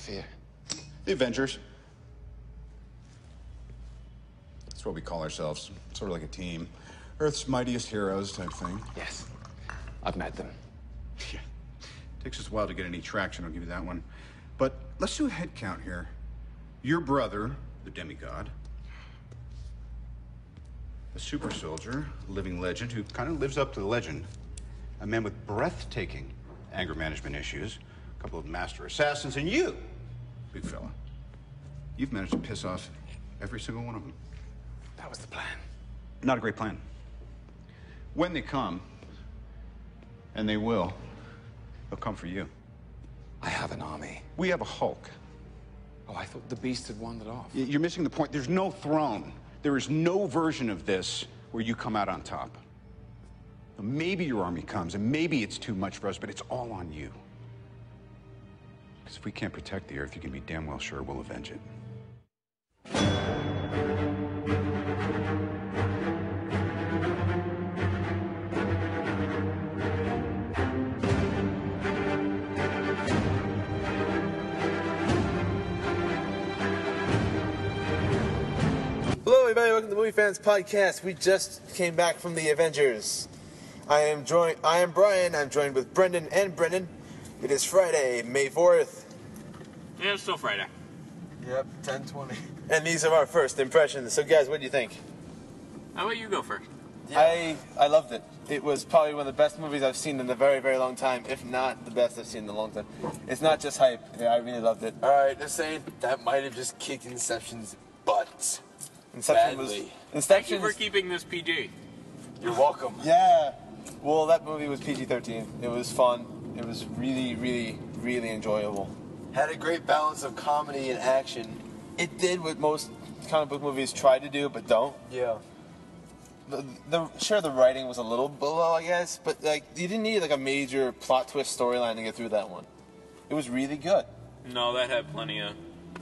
fear? The Avengers. That's what we call ourselves. Sort of like a team. Earth's mightiest heroes type thing. Yes. I've met them. Yeah. Takes us a while to get any traction, I'll give you that one. But let's do a head count here. Your brother, the demigod. A super soldier, a living legend who kind of lives up to the legend. A man with breathtaking anger management issues. A couple of master assassins, and you, big fella. You've managed to piss off every single one of them. That was the plan. Not a great plan. When they come, and they will, they'll come for you. I have an army. We have a Hulk. Oh, I thought the Beast had wandered off. You're missing the point. There's no throne. There is no version of this where you come out on top. Maybe your army comes, and maybe it's too much for us, but it's all on you. Because if we can't protect the Earth, you can be damn well sure we'll avenge it. Hello everybody, welcome to the Movie Fans Podcast. We just came back from the Avengers. I am Brian, I'm joined with Brendan and Brendan. It is Friday, May 4th. Yeah, it's still Friday. Yep, 10:20. And these are our first impressions. So guys, what do you think? How about you go first? Yeah. I loved it. It was probably one of the best movies I've seen in a very, very long time, if not the best I've seen in a long time. It's not just hype. Yeah, I really loved it. Alright, just saying, that might have just kicked Inception's butt. Inception Badly. Thank you for keeping this PG. You're welcome. Yeah. Well, that movie was PG-13. It was fun. It was really, really, really enjoyable. Had a great balance of comedy and action. It did what most comic book movies try to do, but don't. Yeah. Sure, the writing was a little below, I guess, but like you didn't need like a major plot twist storyline to get through that one. It was really good. No, that had plenty of...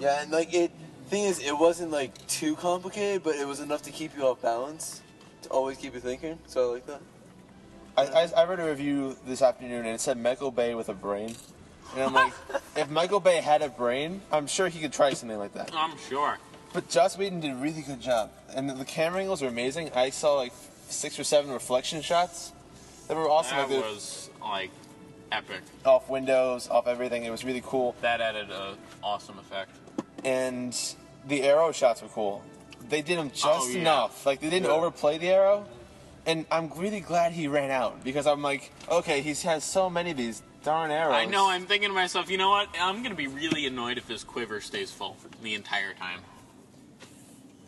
Yeah, and like thing is, it wasn't like too complicated, but it was enough to keep you off balance. To always keep you thinking, so I like that. I read a review this afternoon and it said Michael Bay with a brain. And I'm like, if Michael Bay had a brain, I'm sure he could try something like that. I'm sure. But Joss Whedon did a really good job. And the camera angles were amazing. I saw like 6 or 7 reflection shots that were awesome. That was like epic. Off windows, off everything. It was really cool. That added an awesome effect. And the arrow shots were cool. They did them just enough. Like, they didn't overplay the arrow. And I'm really glad he ran out. Because I'm like, okay, he has so many of these darn arrows. I know, I'm thinking to myself, you know what? I'm going to be really annoyed if this quiver stays full the entire time.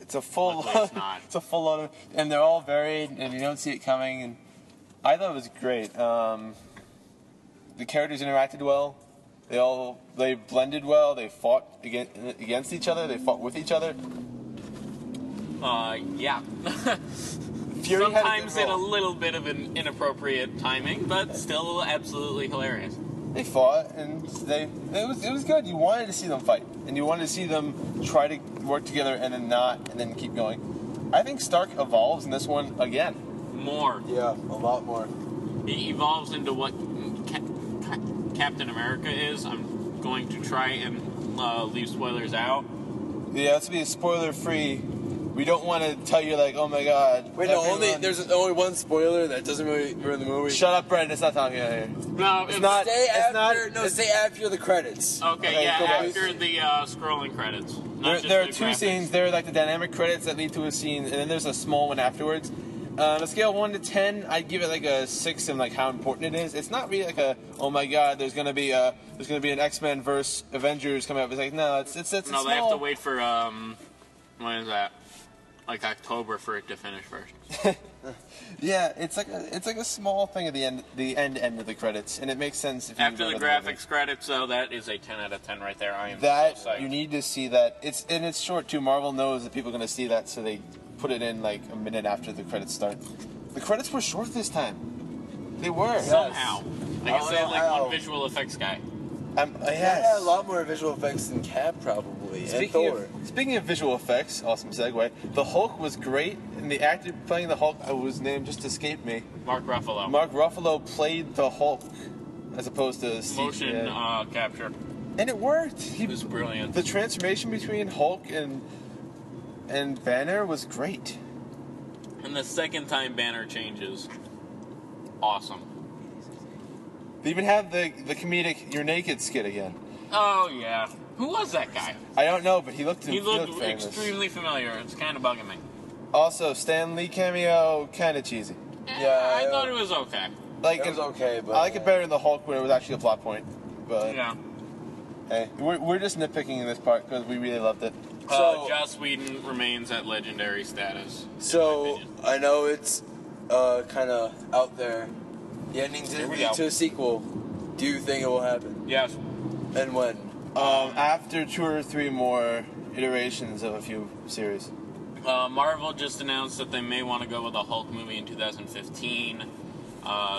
It's a full Luckily it's not. It's a full load of, and they're all varied, and you don't see it coming. And I thought it was great. The characters interacted well. They blended well. They fought against each other. They fought with each other. Yeah. Fury Sometimes in a little bit of an inappropriate timing, but still absolutely hilarious. They fought, and it was good. You wanted to see them fight, and you wanted to see them try to work together, and then not, and then keep going. I think Stark evolves in this one again. More. Yeah, a lot more. He evolves into what Captain America is. I'm going to try and leave spoilers out. Yeah, let's be spoiler-free. We don't want to tell you like, oh my god. Wait, there's only one spoiler that doesn't really ruin the movie. Shut up, Brendan. It's not talking about here. No, it's not. Stay after the credits. Okay, yeah, go back. after the scrolling credits. There are 2 scenes. There are like the dynamic credits that lead to a scene, and then there's a small one afterwards. On a scale of 1 to 10, I'd give it like a 6 in like how important it is. It's not really like a, oh my god, there's gonna be an X-Men versus Avengers coming up. It's like, no, it's no, small. they have to wait for when is that? Like October for it to finish first. Yeah, it's like a small thing at the end of the credits, and it makes sense if you after the graphics credits. So that is a 10 out of 10 right there. I am that so psyched. You need to see that. It's short too. Marvel knows that people are going to see that, so they put it in like a minute after the credits start. The credits were short this time. They were somehow. Like I said, like one visual effects guy. Yeah, a lot more visual effects than Cap probably. Speaking of visual effects, awesome segue. The Hulk was great, and the actor playing the Hulk, whose name just escaped me. Mark Ruffalo. Mark Ruffalo played the Hulk as opposed to Motion capture. And it worked. It was brilliant. The transformation between Hulk and Banner was great. And the second time Banner changes, awesome. They even have the comedic "You're naked" skit again. Oh yeah, who was that guy? I don't know, but he looked extremely famous. familiar. It's kind of bugging me. Also, Stan Lee cameo, kind of cheesy. Yeah, I thought it was okay. Like It was okay, but I like it better than the Hulk when it was actually a plot point. But Yeah. hey, we're just nitpicking in this part because we really loved it. So- Joss Whedon remains at legendary status. So I know it's kind of out there. The ending Here to we lead go. to a sequel. Do you think it will happen? Yes. And when? After 2 or 3 more iterations of a few series. Marvel just announced that they may want to go with a Hulk movie in 2015.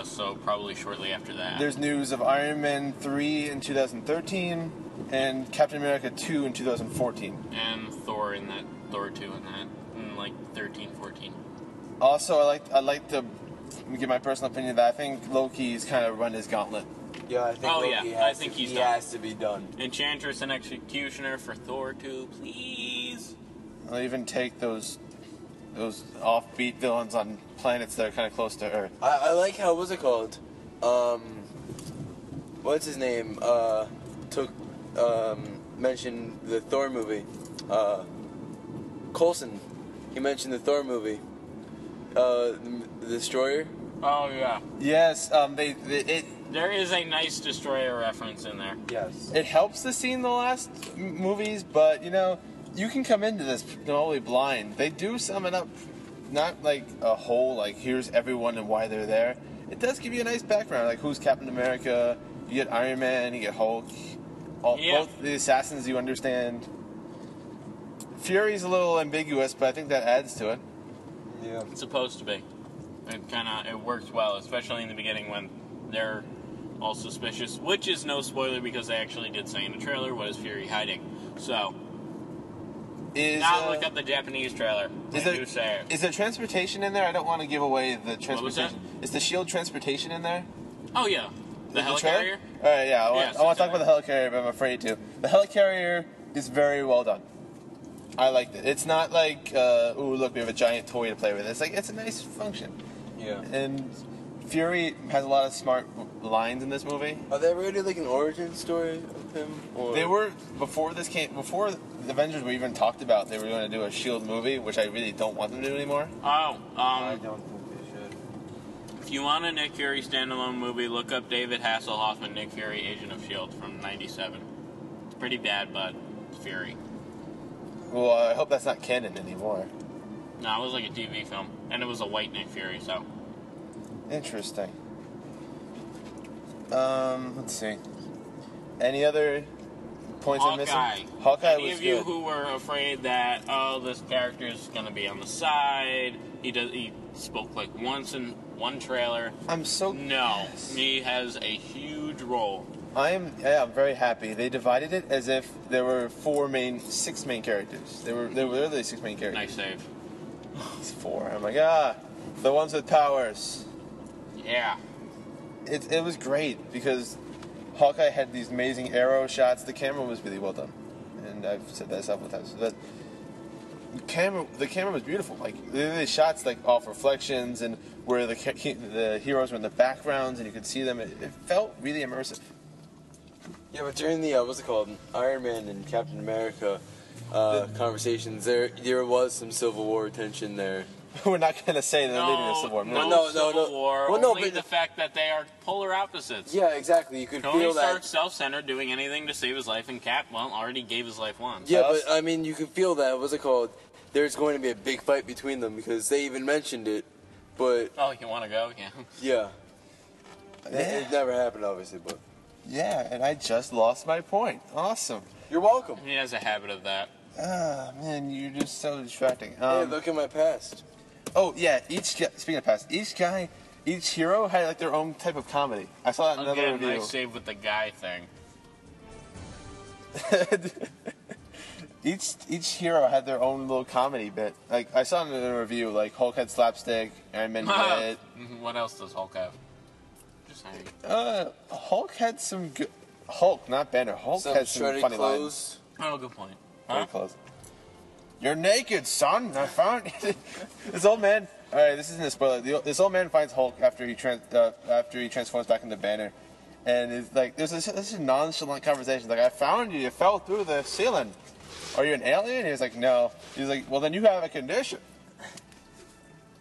So probably shortly after that. There's news of Iron Man 3 in 2013 and Captain America 2 in 2014. And Thor 2 in that, in like 13, 14. Also, I like to give my personal opinion that I think Loki's kind of run his gauntlet. Yeah, I think. Oh, Loki yeah, has I think to, he's he done. has to be done. Enchantress and Executioner for Thor 2, please. I'll even take those offbeat villains on planets that are kind of close to Earth. I like how what's it called? What's his name? Mentioned the Thor movie. Coulson. He mentioned the Thor movie. The Destroyer. Oh yeah. Yes, There is a nice Destroyer reference in there. Yes. it helps to see in the last movies, but you can come into this totally blind. They do sum it up, not like a whole like here's everyone and why they're there. It does give you a nice background, like who's Captain America. You get Iron Man, you get Hulk. Yeah. Both the assassins you understand. Fury's a little ambiguous, but I think that adds to it. Yeah. It's supposed to be. It works well, especially in the beginning when they're all suspicious, which is no spoiler because they actually did say in the trailer what is Fury hiding. So now look up the Japanese trailer. Is They do say it. there transportation in there? I don't want to give away the was that? transportation. Is the shield transportation in there? Oh yeah, the trailer? helicarrier. All right, yeah. Yes, I want to it's talk about the helicarrier, but I'm afraid to. The helicarrier is very well done. I liked it. It's not like, ooh, look, we have a giant toy to play with. It's like it's a nice function. Yeah. And Fury has a lot of smart lines in this movie. Are they already like an origin story of him? Or? They were before the Avengers were even talked about. They were going to do a Shield movie, which I really don't want them to do anymore. Oh, I don't think they should. if you want a Nick Fury standalone movie, look up David Hasselhoff and Nick Fury, Agent of S.H.I.E.L.D. from '97. It's pretty bad, but it's Fury. Well, I hope that's not canon anymore. No, it was like a TV film, and it was a white Nick Fury, so. Interesting. Let's see. Any other points I'm missing? Hawkeye Any was of you good. who were afraid that this character is going to be on the side? He spoke like once in one trailer. I'm so No, yes. he has a huge role. I'm very happy. They divided it as if there were 6 main characters. There were literally 6 main characters. Nice save. It's 4. I'm like, the ones with powers. Yeah. It was great because Hawkeye had these amazing arrow shots. The camera was really well done, and I've said that several times. So that the camera was beautiful. Like the shots, like off reflections and where the heroes were in the backgrounds and you could see them. It felt really immersive. Yeah, but during the what's it called, Iron Man and Captain America conversations, there was some Civil War tension there. We're not going to say they're leading to Civil War. No, No, Civil War. Well, no, only but the fact that they are polar opposites. Yeah, exactly. You could Tony feel that. Stark's self-centered, doing anything to save his life, and Cap, already gave his life once. Yeah, but I mean, you could feel that. What's it called? There's going to be a big fight between them because they even mentioned it. But Oh, you want to go? Yeah. yeah, it never happened, obviously. But Yeah, and I just lost my point. Awesome. you're welcome. He has a habit of that. Man, you're just so distracting. Hey, look at my past. Oh yeah, speaking of past, each hero had like their own type of comedy. I saw that in another Again, review. nice save with the guy thing. Each hero had their own little comedy bit. Like I saw in a review, like Hulk had slapstick, Iron Man had it. What else does Hulk have? Just say. Hulk had some good. Hulk, not Banner. Hulk Some had some shredded funny clothes. Oh, good point. lines. Clothes. You're naked, son. I found this old man. All right, this isn't a spoiler. This old man finds Hulk after he transforms back into Banner, and it's like there's this nonchalant conversation. Like, I found you. You fell through the ceiling. Are you an alien? He's like, no. He's like, well, then you have a condition.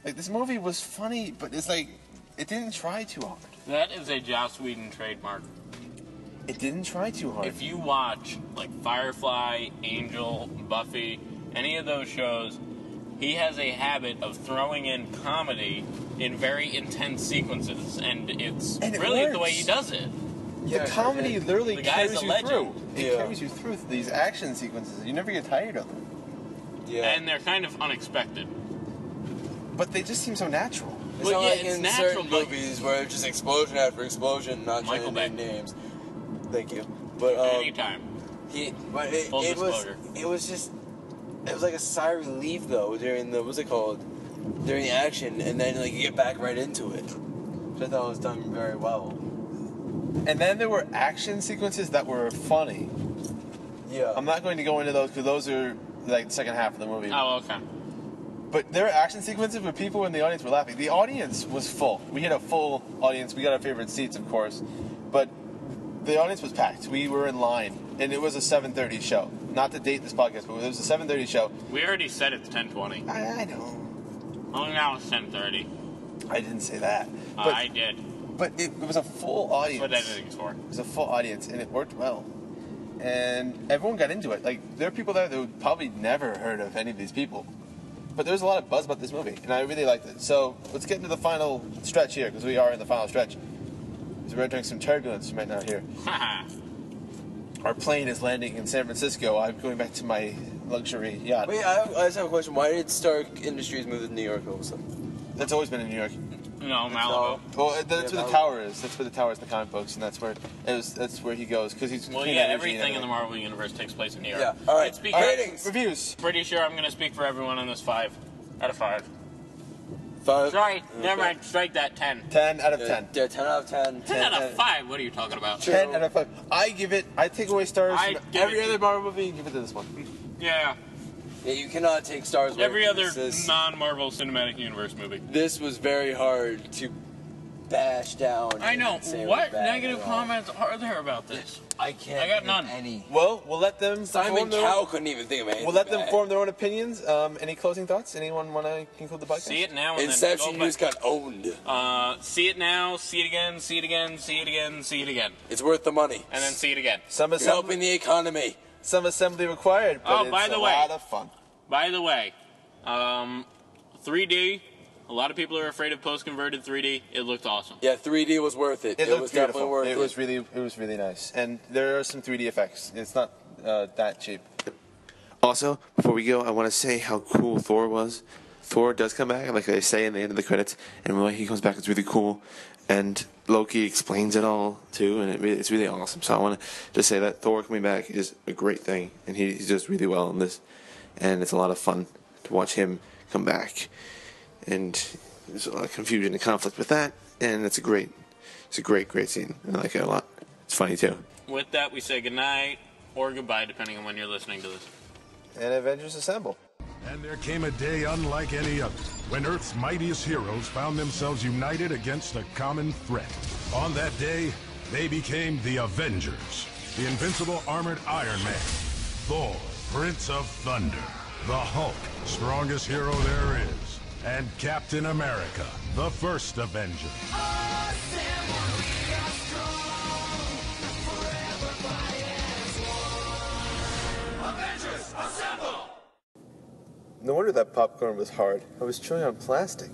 Like, this movie was funny, but it's like it didn't try too hard. That is a Joss Whedon trademark. It didn't try too hard. If you watch, like, Firefly, Angel, Buffy, any of those shows, he has a habit of throwing in comedy in very intense sequences, and it's And it brilliant the works. way he does it. The comedy literally The guy's carries a you legend. through. It Yeah. carries you through these action sequences. You never get tired of them. Yeah. And they're kind of unexpected. But they just seem so natural. It's Well, not yeah, like it's in natural, certain but- movies where it's just explosion after explosion, not trying Michael to name Bay. names. Thank you. But Anytime. Full it disclosure. was like a sigh of relief though during the during the action, and then like you get back right into it. Which I thought was done very well. And then there were action sequences that were funny. Yeah. I'm not going to go into those because those are like the second half of the movie. Oh, okay. But there were action sequences where people in the audience were laughing. The audience was full. We had a full audience. We got our favorite seats, of course. But the audience was packed. We were in line. And it was a 7:30 show. Not to date this podcast, but it was a 7:30 show. We already said it's 10:20. I know. Oh, now it's 10:30. I didn't say that. But, I did. but it was a full audience. That's what editing's for. It was a full audience, and it worked well. And everyone got into it. Like, there are people there that would probably never heard of any of these people. But there was a lot of buzz about this movie, and I really liked it. So let's get into the final stretch here, because we are in the final stretch. So we're entering some turbulence you might not hear. Haha. Our plane is landing in San Francisco. I'm going back to my luxury yacht. Wait, I just have a question. Why did Stark Industries move to New York all of a sudden? That's always been in New York. No, Malibu. Well, that's Yeah, where the Malibu. tower is. That's where the tower is in the comic books, and that's where he goes because he's Well, clean yeah, energy and everything in the everything. Marvel Universe takes place in New York. Yeah, all right. It's because All right, Ratings. reviews. pretty sure I'm going to speak for everyone on this 5 out of 5. 5. Sorry, never mind. Strike that 10. 10 out of 10. Yeah, 10 out of 10. 10 out of 5. What are you talking about? 10 out of 5. I take away stars I from give every it other to- Marvel movie and give it to this one. Yeah, Yeah, you cannot take stars away every from other this. non-Marvel Cinematic Universe movie. This was very hard to bash down. I know. and say it was What bad negative at all. comments are there about this? I can't. I got think none. Any. Well, we'll let them Simon form their Cowell own, couldn't even think of anything. we'll let them bad. form their own opinions. Any closing thoughts? Anyone want to conclude the podcast? See it now and Inception then go just got owned. back. See it now, see it again, see it again, see it again, see it again, It's worth the money. and then see it again. Some You're assembly, helping the economy. some assembly required, but Oh, it's by the a way. lot of fun. By the way, 3D. A lot of people are afraid of post-converted 3D. It looked awesome. Yeah, 3D was worth it. It was looked definitely beautiful. worth it. It was really nice, and there are some 3D effects. It's not that cheap. Also, before we go, I want to say how cool Thor was. Thor does come back, like they say in the end of the credits, and when he comes back, it's really cool. And Loki explains it all too, and it's really awesome. So I want to just say that Thor coming back is a great thing, and he does really well in this, and it's a lot of fun to watch him come back. And there's a lot of confusion and conflict with that, and it's a great scene. I like it a lot. It's funny too. With that, we say goodnight or goodbye, depending on when you're listening to this. And Avengers Assemble. And there came a day unlike any other, when Earth's mightiest heroes found themselves united against a common threat. On that day, they became the Avengers. The invincible armored Iron Man, Thor, Prince of Thunder, the Hulk, strongest hero there is, and Captain America, the first Avenger. No wonder that popcorn was hard. I was chewing on plastic.